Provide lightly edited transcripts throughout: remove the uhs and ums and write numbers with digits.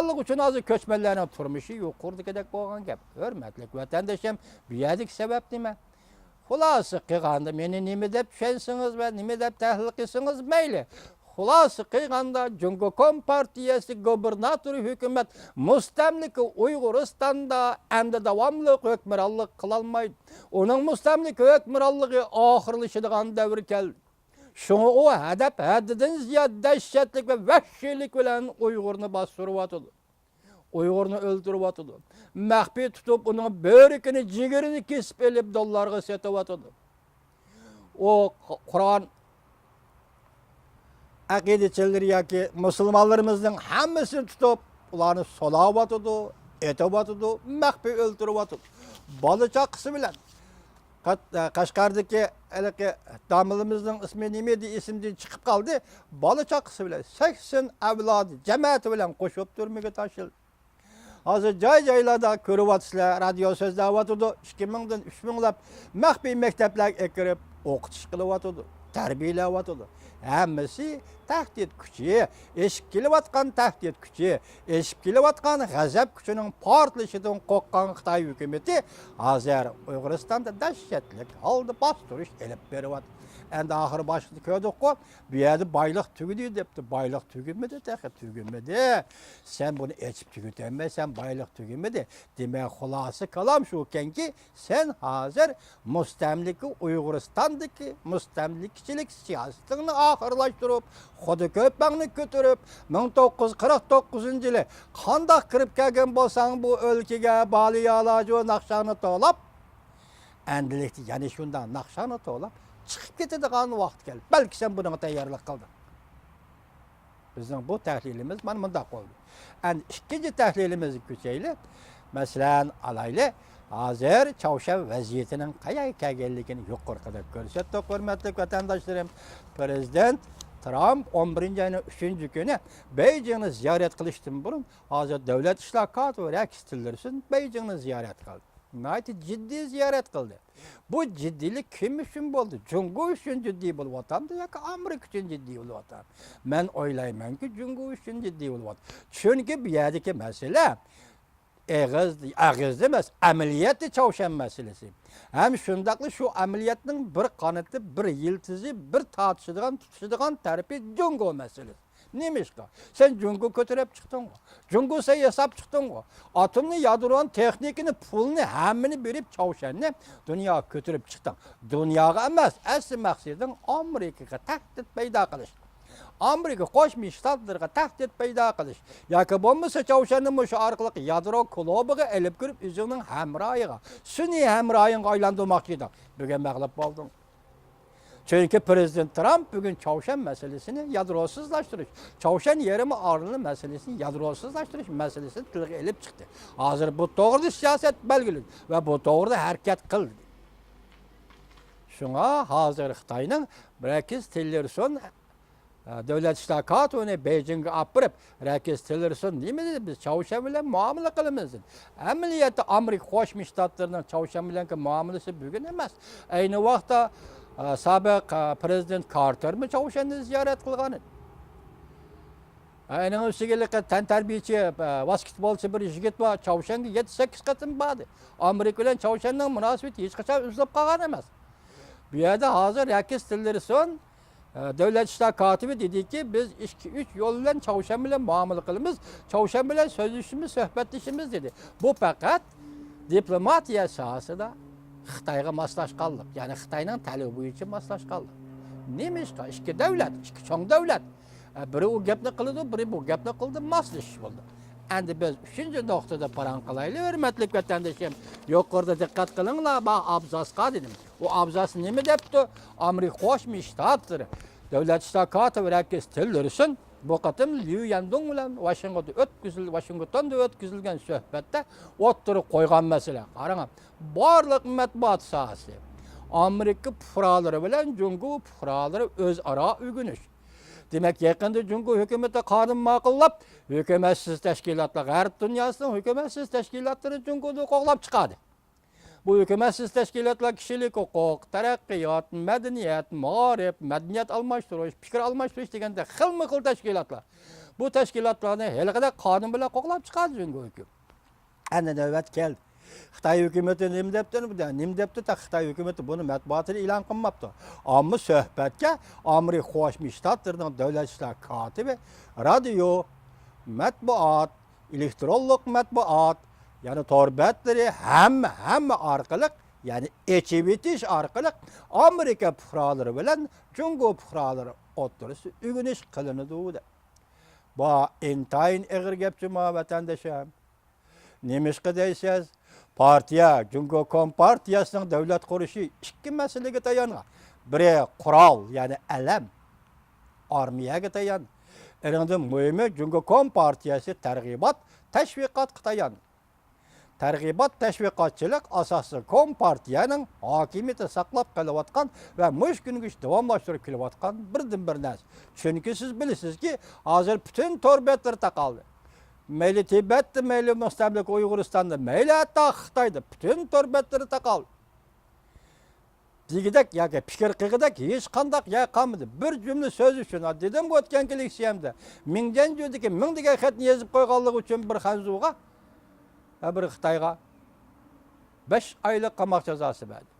Halk üçün azı köçmələrin turmuşu yuqurdu gedək boğan gəp. Hörmətlik vətəndaşım, büyədik səbəb demə. Xulası qıyğanda meni nimi dep düşensiniz ve nimi dep təhlil qısınız meyli. Xulası qıyğanda Cumhuriyet Partiyası gubernatörü hükümet müstemlik Uyguristan'da endi davamlı hökmürallık kılalmaydı. Onun müstemlik hökmürallığı ahırlaşıdığan devir keldi. Şunu o hedef haddidan ziyade dehşetlik ve vahşilik bilen Uygurunu bastırıp atıldı. Uygurunu öldürüp atıldı. Mahfi tutup onun börükünü, ciğerini kesip elip dollarga setip atıldı. O Kur'an akideçileri ya ki Müslümanlarımızın hemmisini tutup ularını solap atıldı, etip atıldı, mahfi öldürüp atıldı. Balıçakısı bilen Kaşgar'daki damılımızın ismi nemeydi isimden çıkıp kaldı. Balıçakısı bile 80 evladı cemaati bilen koşup durmaya taşıldı. Hazır jaylarda körüp atışlar, radyo sözler vatıdı. 2000'den 3000'lap mahbi mektepler ekirip okutuş kılıp vatıdı. Terbiyeler vatıdı. Hemmisi tahdit gücü, eşip kelip atkan tahdit gücü, eşip kelip atkan gazap gücünün partlaşıdan kokkan Xitay hükümeti hazır Uyguristan'da dehşetlik aldı bastırış elip berip atı. Endi ahır başlık köydük ko, bir yerde baylık tügüdü depti. Baylık tügümedi, tügümedi. Sen bunu içip tügütemme, sen baylık tügümedi. Demek xulası kalam şu ki sen hazır müstemliki Uyguristan'daki müstemlikçilik siyasetini ahırlaştırıp, xudu köpağını götürüp, 1949 yılı kandak kırıp kelgen bolsan bu ülkege bağlı yalacı nakşanı to'lab, endilikti yani şundan nakşanı to'lab, çıkıp ketadigan vaqt geldi. Belki sen buna tayyorlik qilding. Bizning bu tahlilimiz mana bunda qoldi. Endi ikkinchi tahlilimizni ko'chaylik. Masalan, alayli hozir Çavuşan vaziyetining qayerga kelganligini yuqorida ko'rsatdik, hurmatli vatandoshlarım. Prezident Trump 11 ayının 3. günü Beijingni ziyorat qilishdan burun hozir davlat ishlar kotib Rex Tillerson Beijingni ziyorat qildi. Nihoyat ciddi ziyorat qildi. Bu ciddilik kim üçün oldu? Cungu üçün ciddi bulup atandı ya ki Amerika üçün ciddi bulup atandı. Ben oylayman ki Cungu üçün ciddi bulup atandı. Çünkü bir yerdeki mesele ağız demez, ameliyatı Çavuşan meselesi. Hem şundaklı şu ameliyatının bir kanıtı, bir yıldızı, bir tutuşuduğun tarifi Cungu meselesi. Neymiş ki? Sen Cungu kötürüp çıktın mı? Cungu sen hesap çıktın mı? Atomlu yadroğun teknikini, pulunu, hemmini verip Çavuşan'ı dünya kötürüp çıktın. Dünyaya emez, asıl maksidin Amerika'ya tahdit peyda kılış. Amerika Qo'shma Shtatlarga tahdid paydo qilish yoki bo'lmasa Çavuşan'ın şu arqali yadro klubiga elib kirib o'zining hamroyiga, sun'iy hamroyinga aylantirmoqchi edi. Bugun mag'lub bo'lding. Çünkü Prezident Trump bugün Çavuşan meselesini yadrosuzlaştırış, Çavuşan yerimi ağırlığı meselesini yadrosuzlaştırış meselesini tilga elip çıktı. Hazır bu doğru siyaset belgili ve bu doğru hareket kıldı. Şuna hazır Xitayning Rex Tillerson Devlet İşler Kotibini Beijing'e apırıp Rex Tillerson değil mi dedi, biz Çavuşan bilen muamele kılımızın. Ameliyatı Amerika Qo'shma Shtatlarının Çavuşan bilen muamelesi bugün emas. Aynı vaqtda Sabık Prezident Carter mi Çavuşan'ı ziyaret kılganı? Aynen üstügelik tanterbiyeci basketbolcu bir jigit var. Çavuşan'ı 7-8 katım bağdı. Amerika ile Çavuşan'ın münasebeti hiç kaçar üzülüp kalgan emez. Bir yerde hazır Rex Tillerson Devlet İşler Katibi dedi ki biz 2-3 yol ile Çavuşan bilen muamele kılımız, Çavuşan bilen sözleşimiz, sohbetleşimiz dedi. Bu fakat diplomatiya sahasında Xitayga maslashqanlik, ya'ni Xitoyning talebi bo'yicha maslashqanlik. Neymiş ki? İki devlet, iki çoğ devlet. Biri o gapni qildi, biri bu gapni qildi, maslashish bo'ldi. Endi biz 3. noktada paran qilaylik, hurmatli vatandoshim. Yuqorida diqqat qilinglar, men abzasqa dedim. O abzas nima debdi? Amerika Qo'shma Shtatlari Davlat ishlar kotibi Rex Tillerson bu qatim Liu Yandong bilan Washingtonda o'tkazilgan suhbatda o'ttirib qo'ygan masala. Qarang, barliq matbuot sohasi Amerika fuqarolari bilan Jungu fuqarolari o'zaro o'rganish. Demek yakında Cumhur hükümeti kanun ma'qullab, hükümetsiz teşkilatlar, G'arb dünyasının hükümetsiz teşkilatları Cumhur'da qo'llab chiqadi. Bu hükümetsiz teşkilatlar kişilik hukuk, terakkiyat, medeniyet, mağarip, medeniyet almashtırış, fikir almashtırış degende xilma-xil teşkilatlar. Bu teşkilatlarni hali kadar kanun bilan qo'llab chiqadi Jungo hüküm. Endi navbat keldi. Xitoy hukumati nim debdi ta Xitoy hukumati buni matbuotida e'lon qilmabdi. Ammo suhbatga Amerika Qo'shma Shtatlarining davlat ishlar kotibi radio, matbuot, elektronlik matbuot, yani torbetlari hamma orqali, yani echibitish orqali Amerika fuqarolari bilan Jungo fuqarolari o'rtasida o'g'inish qilinadi. Bu intayin ig'ir gapchi vatandoshim. Nemishqa deysiz? Partiya, Jungo Kompartiyasining davlat qurishi ikki masalaga tayangan. Biri qurol, yani alam, armiyaga tayan. Endi muhimi Jungo Kompartiyasi targ'ibot, tashviqot qitayan. Targ'ibot, tashviqotchilik asosi Kompartiyaning hokimiyati saqlab qolayotgan va mush kunga davomlashtirib kelayotgan birdan-bir narsa. Chunki siz bilasizki, hozir butun torbetlar taqaldi. Mayli Tibet'te, mayli Müstemlik Uyguristan'da, mayli hatta Xitay'da bütün torbetleri taqal. Degidek yoki fikir qilgidek hech qandaq ya qolmadi. Bir jumla so'z uchun dedim bu o'tgan leksiyamda. Mingdan jo'diki ming degan xatni yozib qo'yganligi uchun bir Xanzuga, bir Xitoyga 5 oylik qamoq jazosi berdi.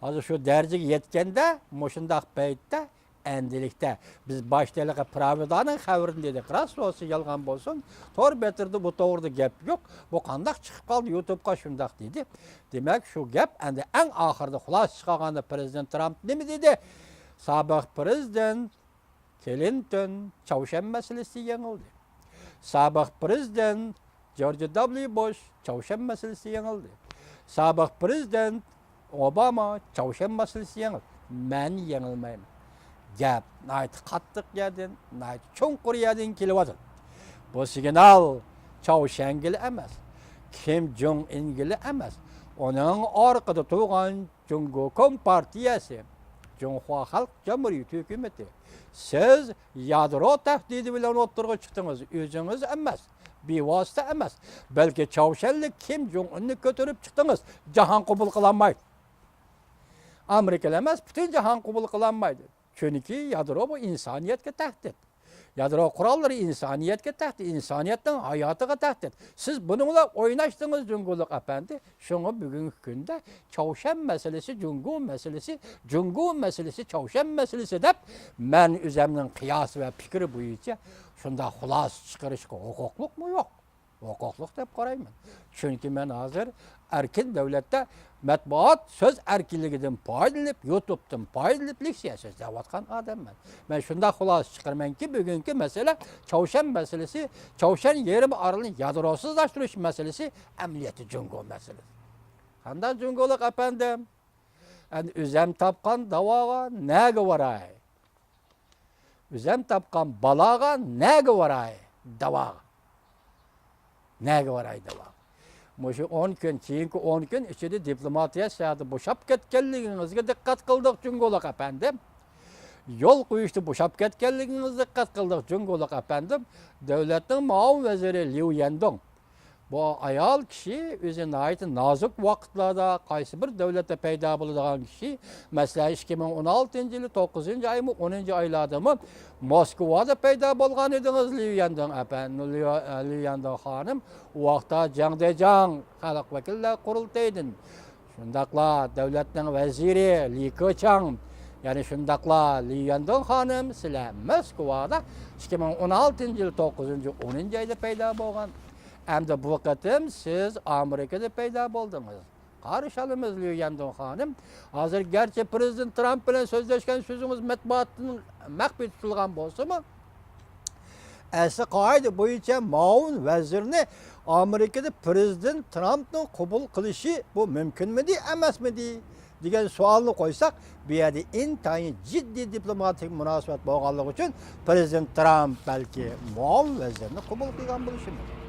Hozir shu darajaga yetganda, mushundaq paytda endilikte biz başlayalım Pravidanın xabarini dedik. Rast olsun, yalgan bolsun. Tor betirdi, bu doğruda gap yok. Bu qandaq çıkıp kaldı YouTube'ga şundaq dedi. Demek şu gap endi en ahırda xulas çıkağanda Prezident Trump ne mi dedi? Sabah Prezident Clinton Çavuşan meselesi yanıldı. Sabah Prezident George W. Bush Çavuşan meselesi yanıldı. Sabah Prezident Obama Çavuşan meselesi yanıldı. Ben yanılmayım. Gap, nayt qattiq yedin, nayt cho'nqur yedin kelyapti. Bu signal Çavuşangil emas, Kim Jong-ingil emas. Onun orqada turgan Jungo Kompartiyasi, Junxo Xalq Jamhuriyati hukumati. Siz yadro tahdidi bilan o'tirg'i chiqdingiz, o'zingiz emas, bevosita emas. Balki Çavuşanlik Kim Jong-unni ko'tarib chiqdingiz. Jahon qabul qilinmaydi. Amerika emas, butun jahon qabul qilinmaydi. Çünkü yadro bu insaniyetke tehdit. Yadro kuralları insaniyetke tehdit. İnsaniyetten hayatıga tehdit. Siz bununla oynaştınız Jungoluk efendi. Şunu bugünkü günde Çavuşan meselesi, Jungo meselesi, Çavuşan meselesi deyip men üzerinden kıyas ve fikri boyunca şunda xulas çıkarışka hukukluk mu yok? Hukukluk deyip qarayman. Çünkü men hazır erkin devlette matbuot söz erkinligidan foydalanib, YouTube'dan foydalanib leksiya so'zlayotgan odamman. Men shunda xulosa chiqarmanki, bugungi masala Çavuşan meselesi, Çavuşan yerim orolini yadrosizlashtirish meselesi, amaliyoti Jungo meselesi. Qanday Jungoluk efendim? Endi o'zim topgan davoga nega varay? O'zim topgan baloga nega varay? Davoga. Nega varay davoga? Muşu 10 gün, keyinki 10 gün içinde diplomatiya siyaseti boşap ketkenliginizge dikkat kıldık Jungoluk efendim. Yol qo'yishni boşap ketkenliginizge dikkat kıldık Jungoluk efendim. Devletin muavin veziri Liu Yandong. Bu ayal kişi özüne ait nazik vaqtlarda qaysi bir devlette paydo bo'ladigan kişi. Mesela 2016 yılı 9. ay mı 10. aylarda mı Moskvada paydo bo'lgan ediniz Liu Yandong efendim. Liu Yandong hanım o vaqtda Jangdejang xalq vakillar qurultaydın. Şundaqla devletning veziri Li Keqiang, yani şundaqla Liu Yandong hanım sizlar Moskvada 2016 yılı 9. 10. ayda paydo bo'lgan. Hem de bu vakitim siz Amerika'da paydo bo'ldingiz. Qarışalımız Liu Yandong hanım. Hazır gerçi Prezident Trump bilan so'zlashgan so'zingiz matbuotning maxfiy tutilgan bo'lsa-mu, asli qoida bo'yicha muavin vazirni Amerikada Prezident Trumpning qabul qilishi bu mumkinmidi, emasmidi degan savolni qo'ysak, bu yerda intayin jiddiy diplomatik munosabat bo'lganligi uchun Prezident Trump balki muavin vazirni qabul qilgan bo'lishi mumkin.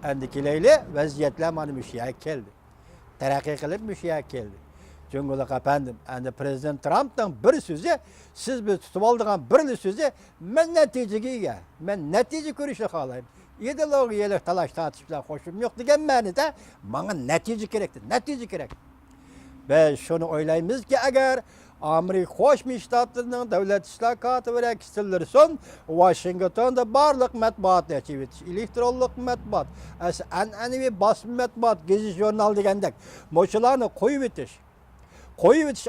Endikileyle vaziyetler mana müşahiye geldi. Terakki kılıp müşahiye geldi. Jungoluk efendim, endi Prezident Trump'tan bir sözü, siz bir tutup aldığın bir sözü, men neticeye, men netice görüşü kalayım. ideologiyalik talaş tartışmalar hoşum yok degan ma'noda bana natija kerakdir, natija kerak. Biz şunu oylaymiz ki eğer Amerika Qo'shma Shtatlarining davlat ishlar kotibi Tillerson Washingtonda barliq matbuotni ochib etish, elektronlik matbuot, an'anaviy bosma matbuot, gazet jurnal degandek mo'shularni qo'yib etish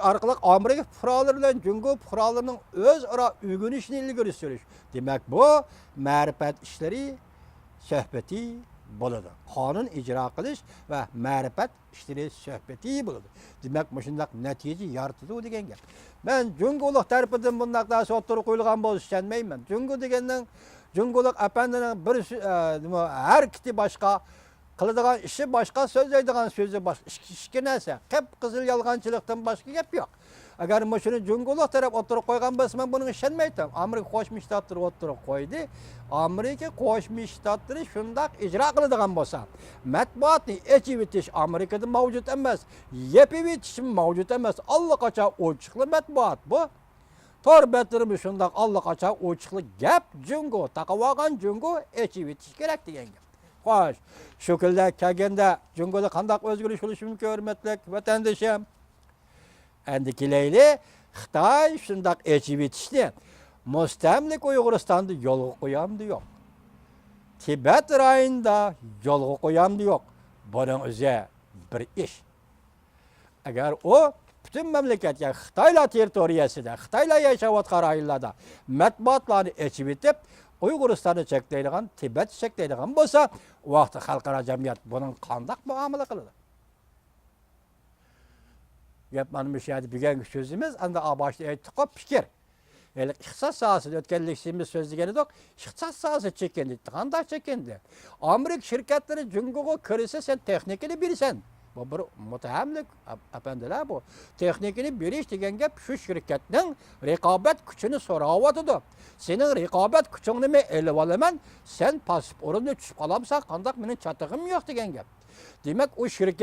orqali Amerika fuqarolari bilan Jungo fuqarolarining o'zaro uyg'unishini ilgari surish. Demak, bu ma'rifat ishlari suhbati bo'ladi. Qonun ijro qilish va ma'rifat ishlari suhbati bo'ladi. Demak, shundaq natija yaratadi degan gap. Men Jungolik tarafidan bunday narsa o'tirib qo'yilgan bo'lsa ishonmayman. Jungo degandan Jungolik apandining bir har ikkita boshqa qiladigan ishi boshqa, so'zlaydigan so'zi boshqa. Ikki narsa. Qip-qizil yolg'onchilikdan boshqa gap yo'q. Agar shuni Jungolik taraf o'tirib qo'ygan bo'lsa, men buni ishonmayman. Amerika Qo'shma Shtatlari o'tirib qo'ydi. Amerika Qo'shma Shtatlari shundaq ijro qiladigan bo'lsa, matbuotni echib etish Amerikada mavjud emas, yepib etish mavjud emas. Allaqachon ochiqli matbuot bu. Tor betirimi shundaq allaqachon ochiqli gap Jungo, taqavogan Jungo echib etish kerak degan gap. Xo'sh, shu kunda kelganda Jungoda qanday o'zgarish bo'lishi mumkin, hurmatli vatandoshim? Endi kelayli, Xitoy shundaq echib etishni mustamlik Uyg'uristonda yo'lga qo'yamdi yo'q. Tibet rayonida yo'lga qo'yamdi yo'q. Buning o'zi bir ish. Agar u butun mamlakatga Xitoylar territoriyasida, Xitoylar yashayotgan rayonlarda matbuotlarni echib etib, Uyg'uristonni cheklaydigan, Tibet cheklaydigan bo'lsa, u vaqtda xalqaro jamiyat buning qanday muomala qiladi? Gap mana bu yerda bugungi so'zimiz endi boshda aytdik fikr. İqtisod sohasida o'tganligimiz so'zlagan edik. Iqtisod sohasi chekindi. Qanday chekindi? Amerika shirkatlari Jungoga kirsa sen texnikani bersan. Bu bir mutahamlik apandilar bu. Texnikani berish degan gap shu shirkatning raqobat kuchini so'rayotdi. Sening raqobat kuchingni men elib olaman, sen pasportni tushib qolamsan, qanday mening chatig'im yo'q degan gap. Demak, u shirkat